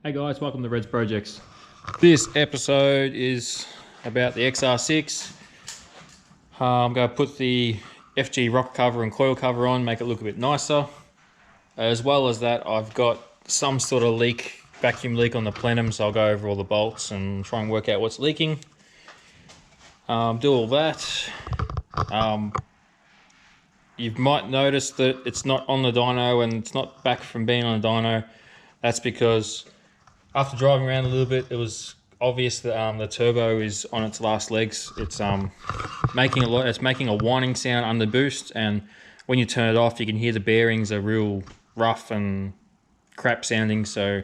Hey guys, welcome to Red's Projects. This episode is about the XR6. I'm going to put the FG rock cover and coil cover on, make it look a bit nicer. As well as that, I've got some sort of leak, vacuum leak on the plenum, so I'll go over all the bolts and try and work out what's leaking. Do all that. You might notice that it's not on the dyno and it's not back from being on the dyno. That's because after driving around a little bit, it was obvious that the turbo is on its last legs. It's making a whining sound under boost, and when you turn it off, you can hear the bearings are real rough and crap sounding. So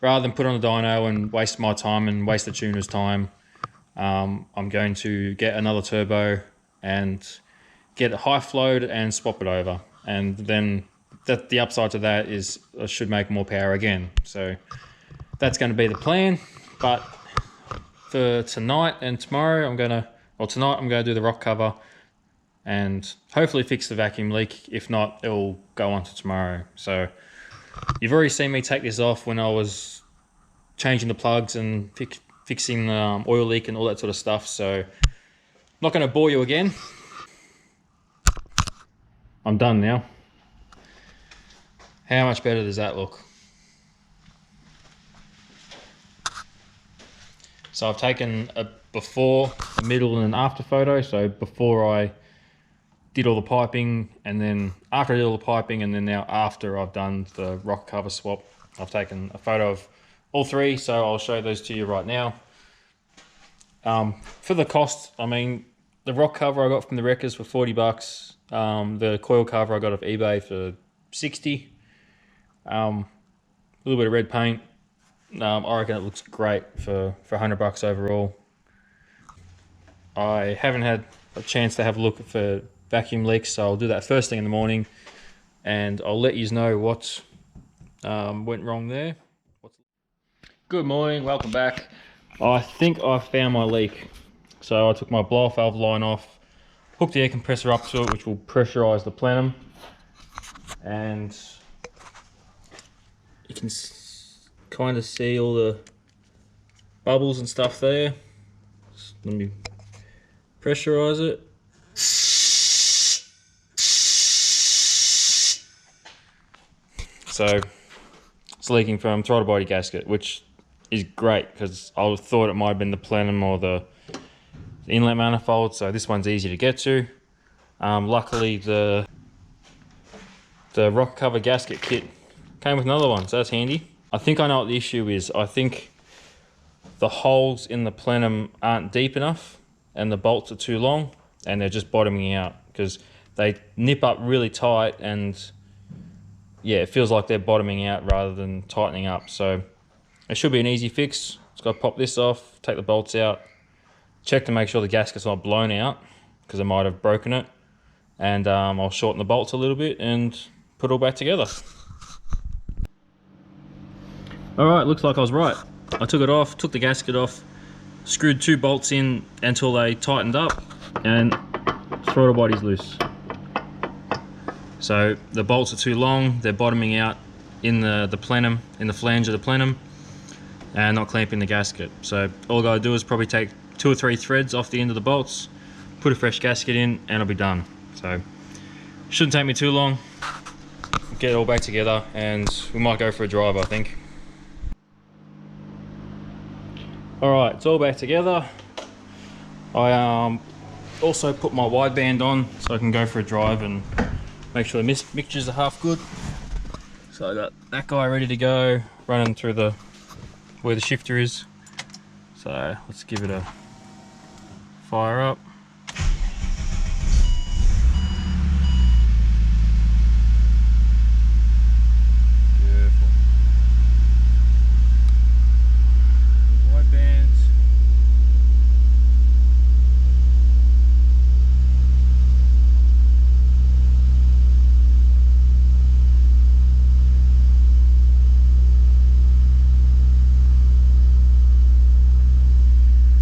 rather than put on the dyno and waste my time and waste the tuner's time, I'm going to get another turbo and get it high flowed and swap it over. And then the upside to that is I should make more power again. So that's going to be the plan. But for tonight and tomorrow, tonight I'm going to do the rock cover and hopefully fix the vacuum leak. If not, it will go on to tomorrow. So you've already seen me take this off when I was changing the plugs and fixing the oil leak and all that sort of stuff. So I'm not going to bore you again. I'm done now. How much better does that look? So I've taken a before, a middle and an after photo. So before I did all the piping, and then after I did all the piping, and then now after I've done the rock cover swap, I've taken a photo of all three. So I'll show those to you right now. For the cost, I mean, the rock cover I got from the wreckers for 40 bucks. The coil cover I got off eBay for 60. A little bit of red paint. I reckon it looks great for 100 bucks overall. I haven't had a chance to have a look for vacuum leaks, so I'll do that first thing in the morning, and I'll let you know what went wrong there. Good morning, welcome back. I think I found my leak. So I took my blow-off valve line off, hooked the air compressor up to it, which will pressurize the plenum, and you can kind of see all the bubbles and stuff there. Just let me pressurize it. So it's leaking from throttle body gasket, which is great because I thought it might have been the plenum or the inlet manifold. So this one's easy to get to. Luckily the rock cover gasket kit came with another one, so that's handy. I think I know what the issue is. I think the holes in the plenum aren't deep enough and the bolts are too long and they're just bottoming out because they nip up really tight, and yeah, it feels like they're bottoming out rather than tightening up. So it should be an easy fix. Just got to pop this off, take the bolts out, check to make sure the gasket's not blown out because I might have broken it, and I'll shorten the bolts a little bit and put it all back together. Alright, looks like I was right. I took it off, took the gasket off, screwed 2 bolts in until they tightened up, and throttle body's loose. So the bolts are too long, they're bottoming out in the plenum, in the flange of the plenum, and not clamping the gasket. So all I gotta do is probably take 2 or 3 threads off the end of the bolts, put a fresh gasket in, and I'll be done. So shouldn't take me too long. Get it all back together and we might go for a drive, I think. Alright, it's all back together. I also put my wideband on so I can go for a drive and make sure the mixtures are half good. So I got that guy ready to go, running through where the shifter is. So let's give it a fire up. Beautiful. Wide bands.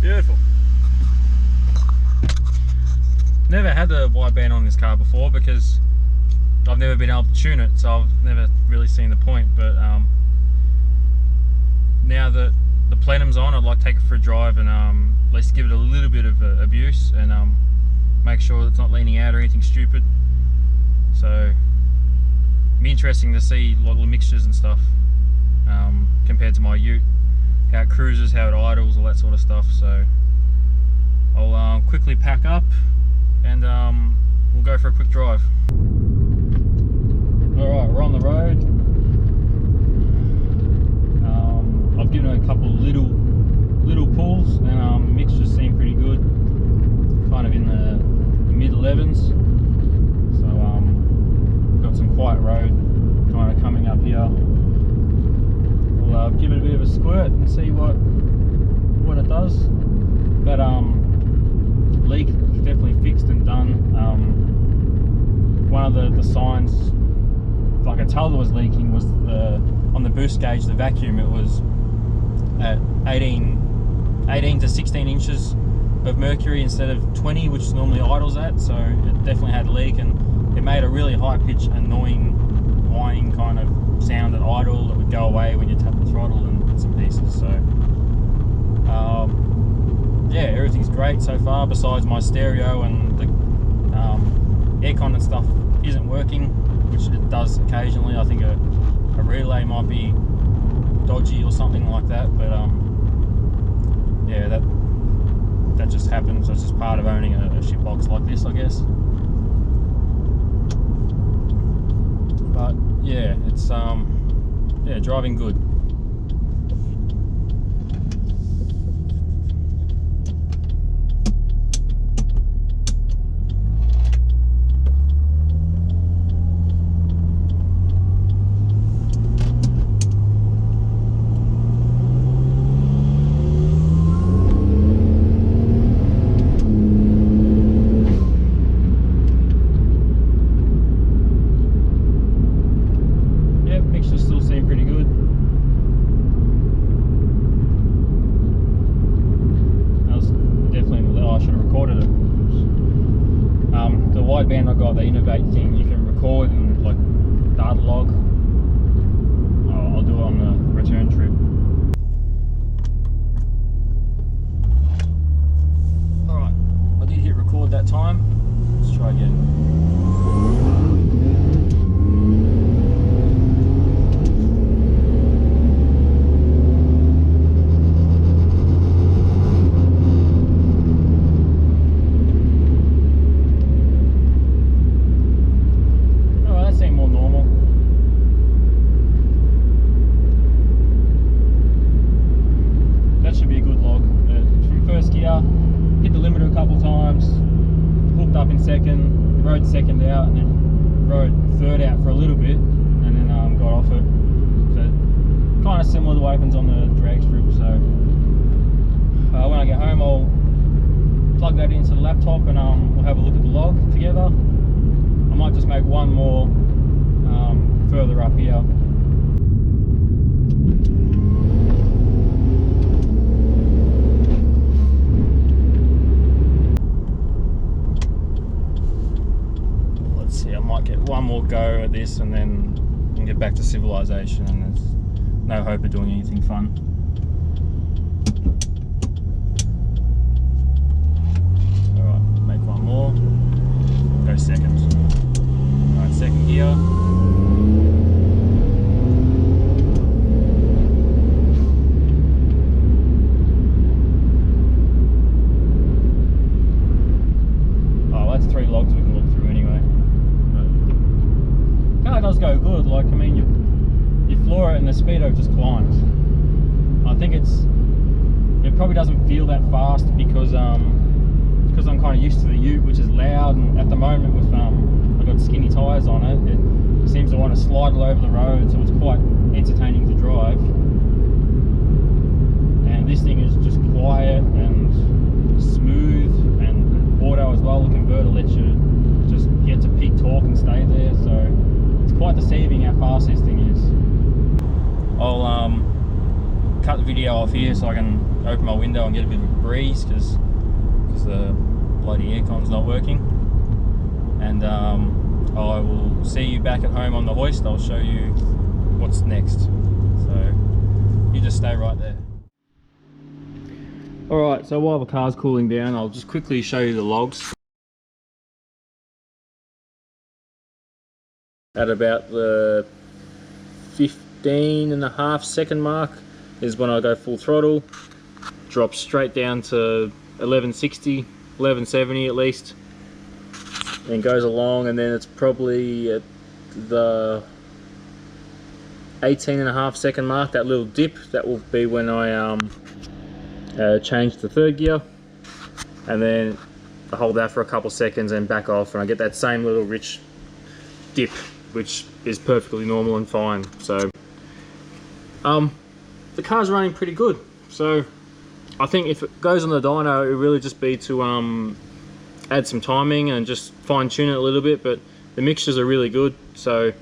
Beautiful. Never had the wideband on this car before because I've never been able to tune it, so I've never really seen the point, but now that the plenum's on, I'd like to take it for a drive and at least give it a little bit of abuse and make sure it's not leaning out or anything stupid. So it'd be interesting to see a lot of the mixtures and stuff compared to my ute, how it cruises, how it idles, all that sort of stuff. So I'll quickly pack up and we'll go for a quick drive. Alright, we're on the road. I've given it a couple of little pulls and the mixtures seem pretty good, kind of in the mid-11s. So got some quiet road kind of coming up here. We'll give it a bit of a squirt and see what it does. That leak is definitely fixed and done. One of the signs, like I told it was leaking, was on the boost gauge, the vacuum, it was at 18 to 16 inches of mercury instead of 20, which normally idles at. So it definitely had a leak, and it made a really high pitch, annoying whining kind of sound at idle that would go away when you tap the throttle and bits and pieces. So yeah, everything's great so far besides my stereo, and the aircon and stuff isn't working, which it does occasionally. I think a relay might be dodgy or something like that, but yeah, that just happens. It's just part of owning a shitbox like this, I guess. But yeah, it's yeah, driving good. Wideband I got, the Innovate thing, you can record and like data log. I'll do it on the return trip. Alright, I did hit record that time. Let's try again. Hit the limiter a couple times, hooked up in second, rode second out, and then rode third out for a little bit, and then got off it. So kind of similar to what happens on the drag strip. So when I get home, I'll plug that into the laptop and we'll have a look at the log together. I might just make one more further up here. Get one more go at this and then get back to civilization, and there's no hope of doing anything fun. Alright, make one more, go second. Alright, second gear. Oh, that's 3 logs we can look through anyway. Car does go good. Like, I mean, you floor it and the speedo just climbs. I think it probably doesn't feel that fast because I'm kind of used to the ute, which is loud, and at the moment with I've got skinny tyres on it, it seems to want to slide all over the road, so it's quite entertaining to drive. And this thing is just quiet and smooth, and auto as well. The converter lets you just get to peak torque and stay there, so it's quite deceiving how fast this thing is. I'll cut the video off here so I can open my window and get a bit of a breeze because the bloody aircon's not working. And I will see you back at home on the hoist. I'll show you what's next. So you just stay right there. Alright, so while the car's cooling down, I'll just quickly show you the logs. At about the 15.5 second mark is when I go full throttle. Drops straight down to 1160, 1170 at least. And goes along, and then it's probably at the 18.5 second mark, that little dip, that will be when I change to third gear. And then I hold that for a couple seconds and back off, and I get that same little rich dip, which is perfectly normal and fine. So the car's running pretty good. So I think if it goes on the dyno, it would really just be to add some timing and just fine tune it a little bit, but the mixtures are really good, so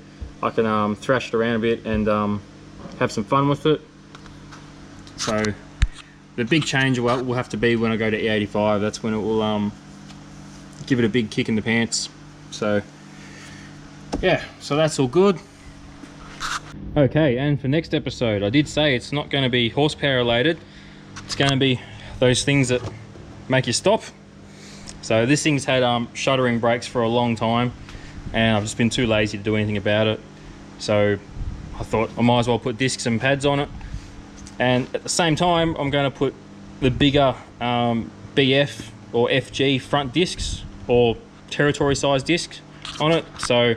I can thrash it around a bit and have some fun with it. So the big change will have to be when I go to E85. That's when it will give it a big kick in the pants. So yeah, so that's all good. Okay, and for next episode, I did say it's not going to be horsepower related. It's going to be those things that make you stop. So this thing's had shuddering brakes for a long time, and I've just been too lazy to do anything about it. So I thought I might as well put discs and pads on it. And at the same time, I'm going to put the bigger BF or FG front discs, or territory size discs on it. So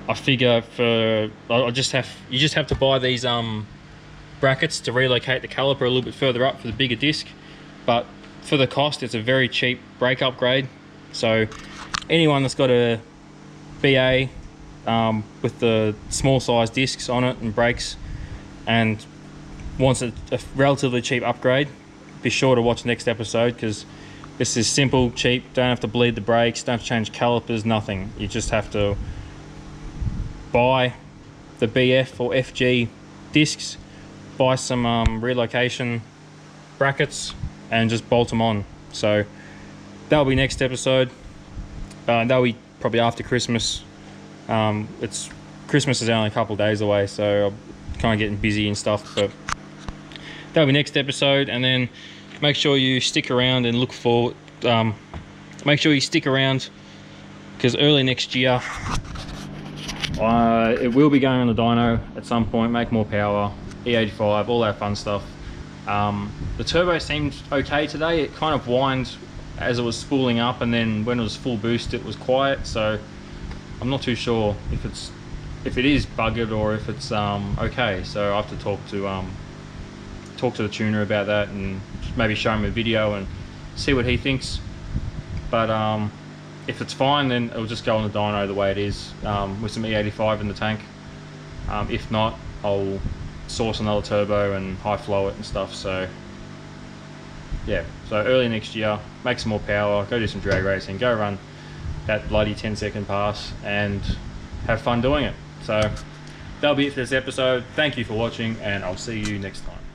I figure you just have to buy these brackets to relocate the caliper a little bit further up for the bigger disc, but for the cost, it's a very cheap brake upgrade. So anyone that's got a BA with the small size discs on it and brakes and wants a relatively cheap upgrade, be sure to watch next episode, because this is simple, cheap, don't have to bleed the brakes, don't have to change calipers, nothing. You just have to buy the BF or FG discs, buy some relocation brackets, and just bolt them on. So that'll be next episode. That'll be probably after Christmas. Christmas is only a couple of days away, so I'm kind of getting busy and stuff, but that'll be next episode. And then make sure you stick around and look for make sure you stick around, because early next year it will be going on the dyno at some point, make more power, E85, all that fun stuff. The turbo seemed okay today. It kind of whined as it was spooling up, and then when it was full boost it was quiet. So I'm not too sure if it is buggered or if it's okay. So I have to talk to the tuner about that, and maybe show him a video and see what he thinks. But if it's fine, then it'll just go on the dyno the way it is, with some E85 in the tank. If not, I'll source another turbo and high flow it and stuff. So yeah, so early next year, make some more power, go do some drag racing, go run that bloody 10-second pass and have fun doing it. So that'll be it for this episode. Thank you for watching, and I'll see you next time.